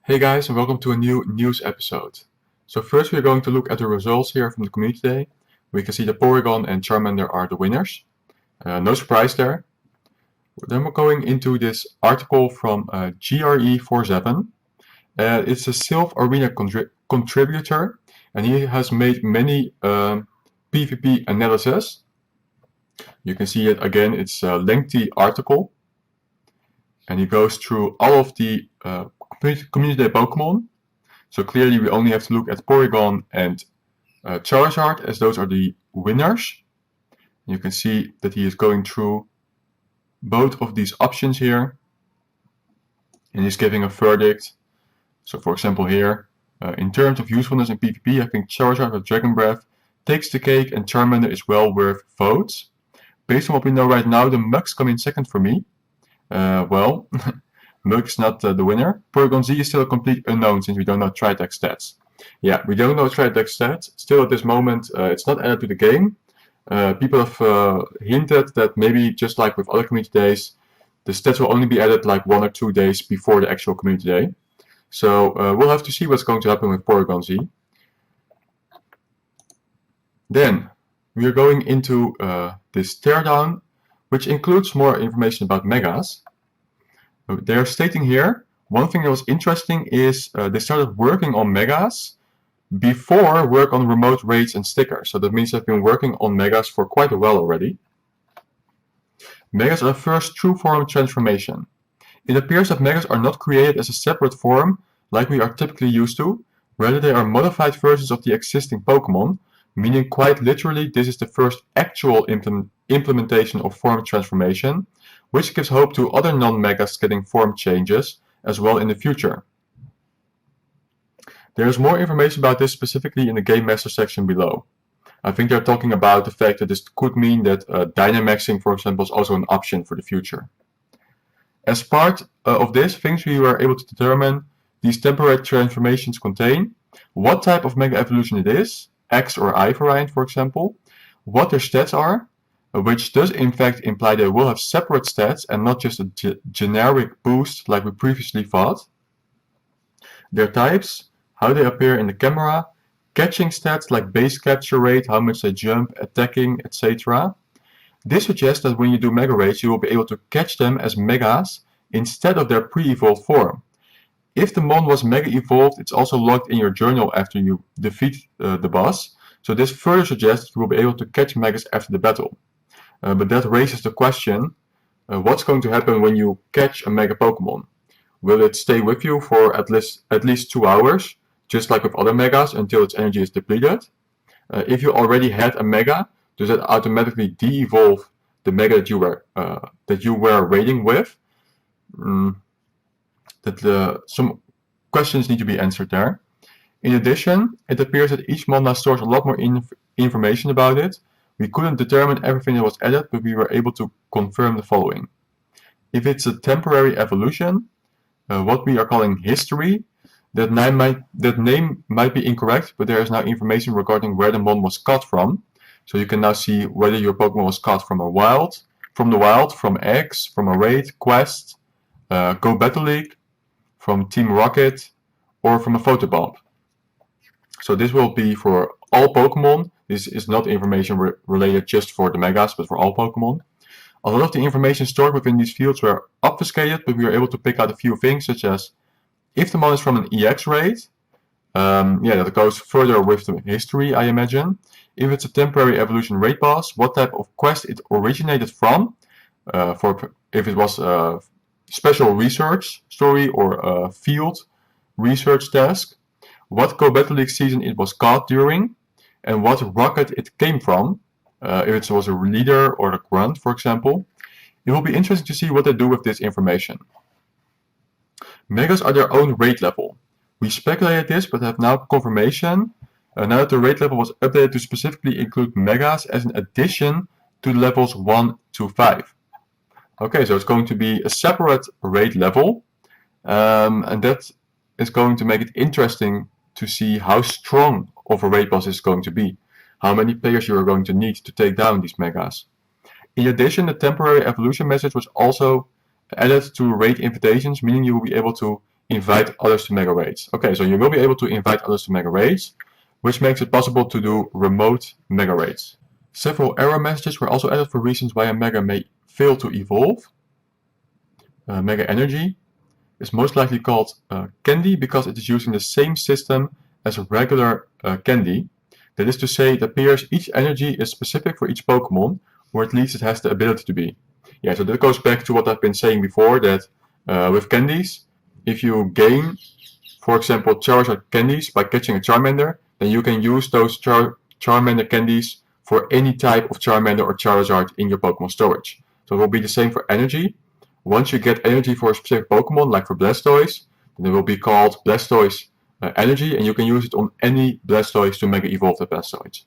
Hey guys, and welcome to a new news episode. So first we're going to look at the results here from the community day. We can see that Porygon and Charmander are the winners. No surprise there. Then we're going into this article from GRE47. It's a Sylph Arena contributor, and he has made many PvP analysis. You can see it again, it's a lengthy article. And he goes through all of the community day Pokemon. So clearly we only have to look at Porygon and Charizard, as those are the winners. You can see that he is going through both of these options here, and he's giving a verdict. So for example here, in terms of usefulness in PvP, I think Charizard with Dragon Breath takes the cake and Charmander is well worth votes. Based on what we know right now, the Mugs come in second for me. Well, Mug is not the winner. Porygon Z is still a complete unknown since we don't know Tri-Dex stats. Yeah, we don't know Tri-Dex stats. Still at this moment, it's not added to the game. People have hinted that maybe just like with other community days, the stats will only be added like 1 or 2 days before the actual community day. So we'll have to see what's going to happen with Porygon Z. Then we are going into this teardown, which includes more information about Megas. They are stating here, one thing that was interesting is they started working on Megas before work on remote raids and stickers. So that means they've been working on Megas for quite a while already. Megas are the first true form transformation. It appears that Megas are not created as a separate form like we are typically used to. Rather, they are modified versions of the existing Pokemon, meaning quite literally this is the first actual implementation of form transformation, which gives hope to other non-Megas getting form changes as well in the future. There is more information about this specifically in the Game Master section below. I think they're talking about the fact that this could mean that Dynamaxing, for example, is also an option for the future. As part of this, things we were able to determine these temporary transformations contain, what type of Mega Evolution it is, X or I variant for example, what their stats are, which does in fact imply they will have separate stats and not just a generic boost like we previously thought, their types, how they appear in the camera, catching stats like base capture rate, how much they jump, attacking, etc. This suggests that when you do Mega Raids you will be able to catch them as Megas instead of their pre-evolved form. If the Mon was Mega Evolved, it's also logged in your journal after you defeat the boss, so this further suggests you will be able to catch Megas after the battle. But that raises the question, what's going to happen when you catch a Mega Pokemon? Will it stay with you for at least 2 hours, just like with other Megas, until its energy is depleted? If you already had a Mega, does that automatically de-evolve the Mega that you were raiding with? Some questions need to be answered there. In addition, it appears that each Mon now stores a lot more information about it. We couldn't determine everything that was added, but we were able to confirm the following. If it's a temporary evolution, what we are calling history, that name might be incorrect, but there is now information regarding where the Mon was caught from. So you can now see whether your Pokemon was caught from the wild, from eggs, from a raid, quest, Go Battle League, from Team Rocket, or from a photobomb. So this will be for all Pokemon. This is not information related just for the Megas, but for all Pokemon. A lot of the information stored within these fields were obfuscated, but we were able to pick out a few things, such as if the Mon is from an EX raid, that goes further with the history, I imagine. If it's a temporary evolution raid boss, what type of quest it originated from, if it was a special research story or a field research task, what Go Battle League season it was caught during, and what rocket it came from, if it was a leader or a grunt, for example. It will be interesting to see what they do with this information. Megas are their own raid level. We speculated this, but have now confirmation, now that the raid level was updated to specifically include Megas as an addition to levels 1 to 5. Okay, so it's going to be a separate raid level, and that is going to make it interesting to see how strong of a raid boss is going to be, how many players you are going to need to take down these Megas. In addition, the temporary evolution message was also added to raid invitations, meaning you will be able to invite others to mega raids. Okay, so you will be able to invite others to mega raids, which makes it possible to do remote mega raids. Several error messages were also added for reasons why a mega may fail to evolve. Mega energy is most likely called candy because it is using the same system as a regular candy. That is to say, it appears each energy is specific for each Pokemon, or at least it has the ability to be. Yeah, so that goes back to what I've been saying before, that with candies, if you gain, for example, Charizard candies by catching a Charmander, then you can use those Charmander candies for any type of Charmander or Charizard in your Pokemon storage. So it will be the same for energy. Once you get energy for a specific Pokemon, like for Blastoise, then it will be called Blastoise energy, and you can use it on any Blastoise to Mega Evolve the Blastoise.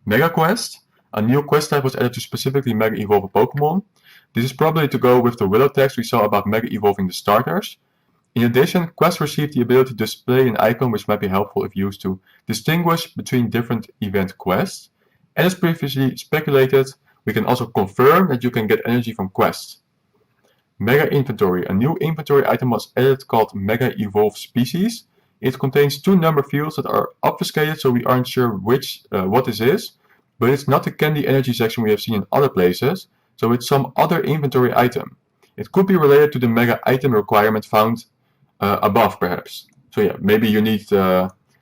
Mega Quest. A new quest type was added to specifically Mega Evolve a Pokemon. This is probably to go with the Willow text we saw about Mega Evolving the starters. In addition, quests received the ability to display an icon which might be helpful if used to distinguish between different event quests. And as previously speculated, we can also confirm that you can get energy from quests. Mega Inventory. A new inventory item was added called Mega Evolve Species. It contains two number fields that are obfuscated, so we aren't sure what this is, but it's not the candy energy section we have seen in other places, so it's some other inventory item. It could be related to the Mega Item requirement found above, perhaps. So yeah, maybe you need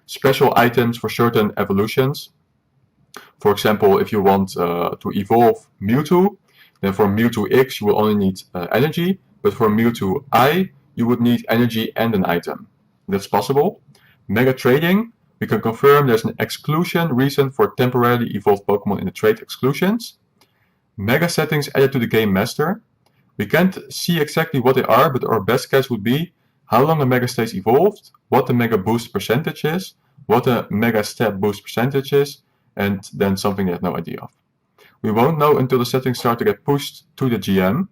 special items for certain evolutions. For example, if you want to evolve Mewtwo, then for Mewtwo X you will only need energy, but for Mewtwo I you would need energy and an item. That's possible. Mega Trading. We can confirm there's an exclusion reason for temporarily evolved Pokemon in the trade exclusions. Mega Settings added to the Game Master. We can't see exactly what they are, but our best guess would be how long a Mega stays evolved, what the Mega Boost percentage is, what the Mega Step Boost percentage is, and then something they have no idea of. We won't know until the settings start to get pushed to the GM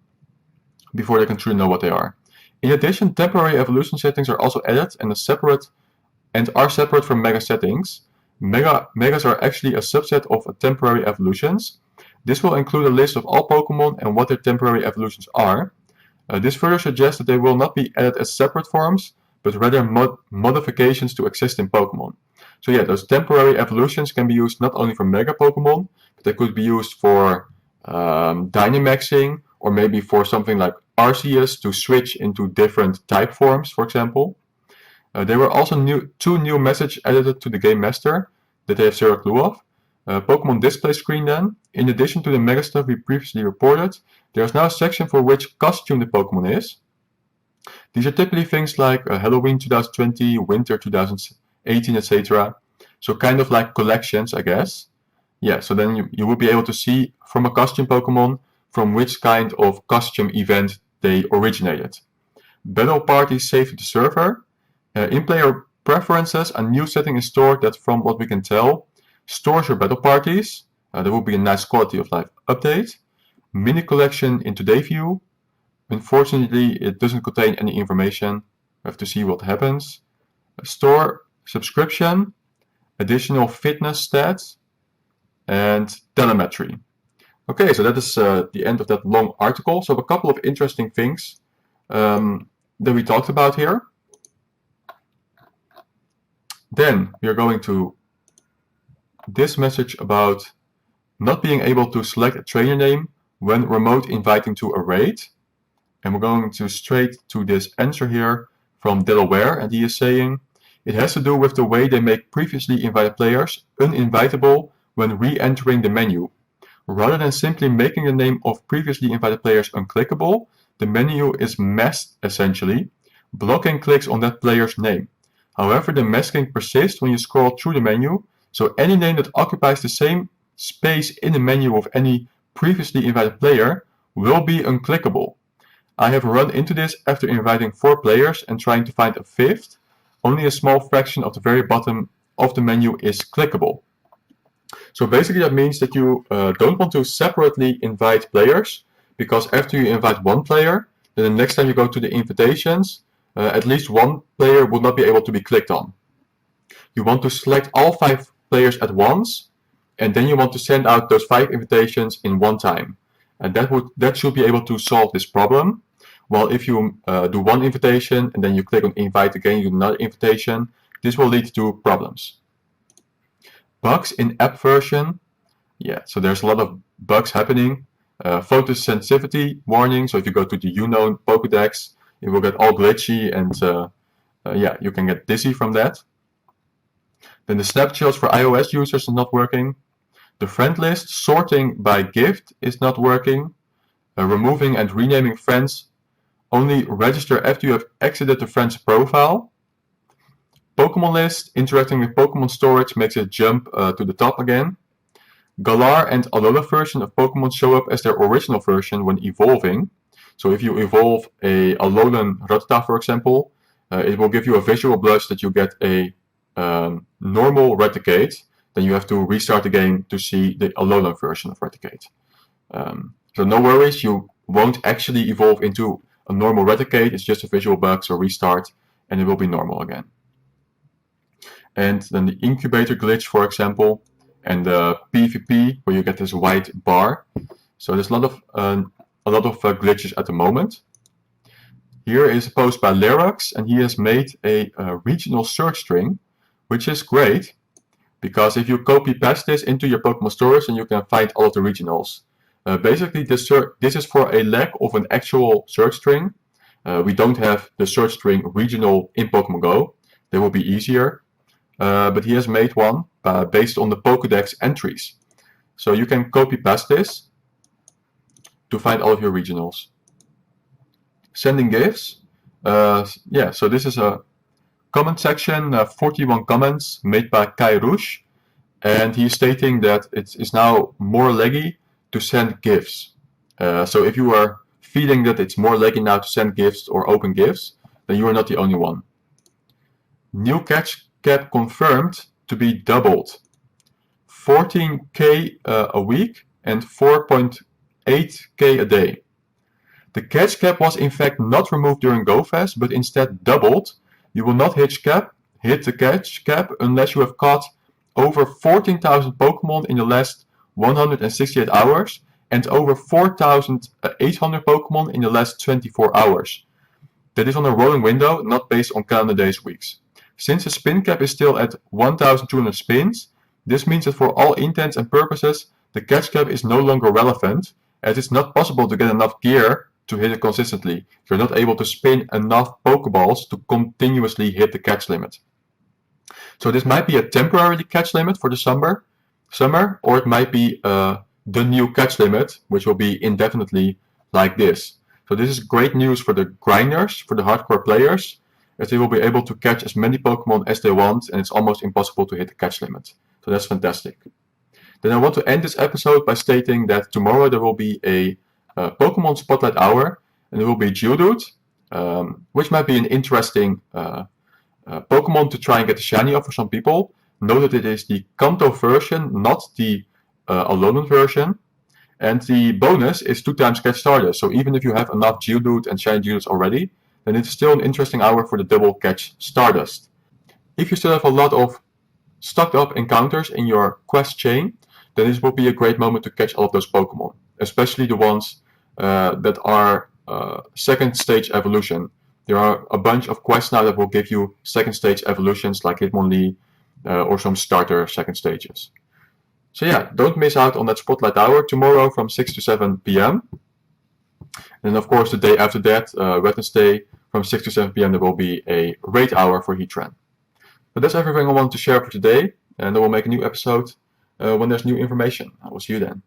before they can truly know what they are. In addition, temporary evolution settings are also added and are separate from Mega settings. Megas are actually a subset of temporary evolutions. This will include a list of all Pokemon and what their temporary evolutions are. This further suggests that they will not be added as separate forms, but rather modifications to existing Pokemon. So yeah, those temporary evolutions can be used not only for Mega Pokemon, but they could be used for Dynamaxing, or maybe for something like Arceus to switch into different type forms, for example. There were also two new messages added to the Game Master that they have zero clue of. Pokemon display screen then. In addition to the Mega stuff we previously reported, there is now a section for which costume the Pokemon is. These are typically things like Halloween 2020, Winter 2018, etc. So kind of like collections, I guess. Yeah, so then you will be able to see from a costume Pokemon from which kind of costume event they originated. Battle parties saved to the server. In player preferences, a new setting is stored that, from what we can tell, stores your battle parties. There will be a nice quality of life update. Mini collection in today view. Unfortunately, it doesn't contain any information. We have to see what happens. Store subscription, additional fitness stats, and telemetry. Okay, so that is the end of that long article. So a couple of interesting things that we talked about here. Then we are going to this message about not being able to select a trainer name when remote inviting to a raid. And we're going to straight to this answer here from Delaware, and he is saying it has to do with the way they make previously invited players uninvitable when re-entering the menu. Rather than simply making the name of previously invited players unclickable, the menu is masked essentially, blocking clicks on that player's name. However, the masking persists when you scroll through the menu, so any name that occupies the same space in the menu of any previously invited player will be unclickable. I have run into this after inviting 4 players and trying to find a 5th. Only a small fraction of the very bottom of the menu is clickable. So basically that means that you don't want to separately invite players, because after you invite one player, then the next time you go to the invitations, at least one player will not be able to be clicked on. You want to select all 5 players at once, and then you want to send out those 5 invitations in one time. And that should be able to solve this problem. While if you do one invitation and then you click on invite again, you do another invitation, this will lead to problems. Bugs in app version. Yeah, so there's a lot of bugs happening. Photosensitivity warning. So if you go to the unknown Pokédex, it will get all glitchy and yeah, you can get dizzy from that. Then the snapshots for iOS users are not working. The friend list sorting by gift is not working. Removing and renaming friends only register after you have exited the friend's profile. Pokemon list interacting with Pokemon storage makes it jump to the top again. Galar and Alola version of Pokemon show up as their original version when evolving. So if you evolve a Alolan Rattata, for example, it will give you a visual blush that you get a normal Raticate. Then you have to restart the game to see the Alolan version of Raticate. So no worries, you won't actually evolve into a normal Raticate. It's just a visual bug, so restart and it will be normal again. And then the incubator glitch, for example, and the PvP where you get this white bar. So there's a lot of glitches at the moment. Here is a post by Lerox, and he has made a regional search string, which is great because if you copy paste this into your Pokemon storage, then you can find all of the regionals. Basically, this is for a lack of an actual search string. We don't have the search string regional in Pokemon Go. That will be easier. But he has made one based on the Pokédex entries. So you can copy paste this to find all of your regionals. Sending gifts. Yeah, so this is a comment section, 41 comments made by Kai Rouge. And he's stating that it is now more laggy to send gifts. So if you are feeling that it's more laggy now to send gifts or open gifts, then you are not the only one. New catch cap confirmed to be doubled. 14k a week and 4.8k a day. The catch cap was in fact not removed during GoFest, but instead doubled. You will not hit the catch cap unless you have caught over 14,000 Pokemon in the last 168 hours and over 4,800 Pokemon in the last 24 hours. That is on a rolling window, not based on calendar days weeks. Since the spin cap is still at 1,200 spins, this means that for all intents and purposes, the catch cap is no longer relevant, as it's not possible to get enough gear to hit it consistently. You're not able to spin enough Pokeballs to continuously hit the catch limit. So this might be a temporary catch limit for the summer, or it might be the new catch limit, which will be indefinitely like this. So this is great news for the grinders, for the hardcore players, as they will be able to catch as many Pokemon as they want, and it's almost impossible to hit the catch limit. So that's fantastic. Then I want to end this episode by stating that tomorrow there will be a Pokemon Spotlight Hour, and there will be Geodude, which might be an interesting Pokemon to try and get the shiny of for some people. Note that it is the Kanto version, not the Alolan version. And the bonus is 2 times catch Stardust. So even if you have enough Geodude and shiny Geodudes already, then it's still an interesting hour for the double catch Stardust. If you still have a lot of stocked up encounters in your quest chain, then this will be a great moment to catch all of those Pokemon, especially the ones that are second stage evolution. There are a bunch of quests now that will give you second stage evolutions like Hitmonlee or some starter second stages. So yeah, don't miss out on that Spotlight Hour tomorrow from 6 to 7 p.m. And of course the day after that, Wednesday, from 6 to 7 p.m. there will be a raid hour for Heatran. But that's everything I wanted to share for today, and I will make a new episode when there's new information. I will see you then.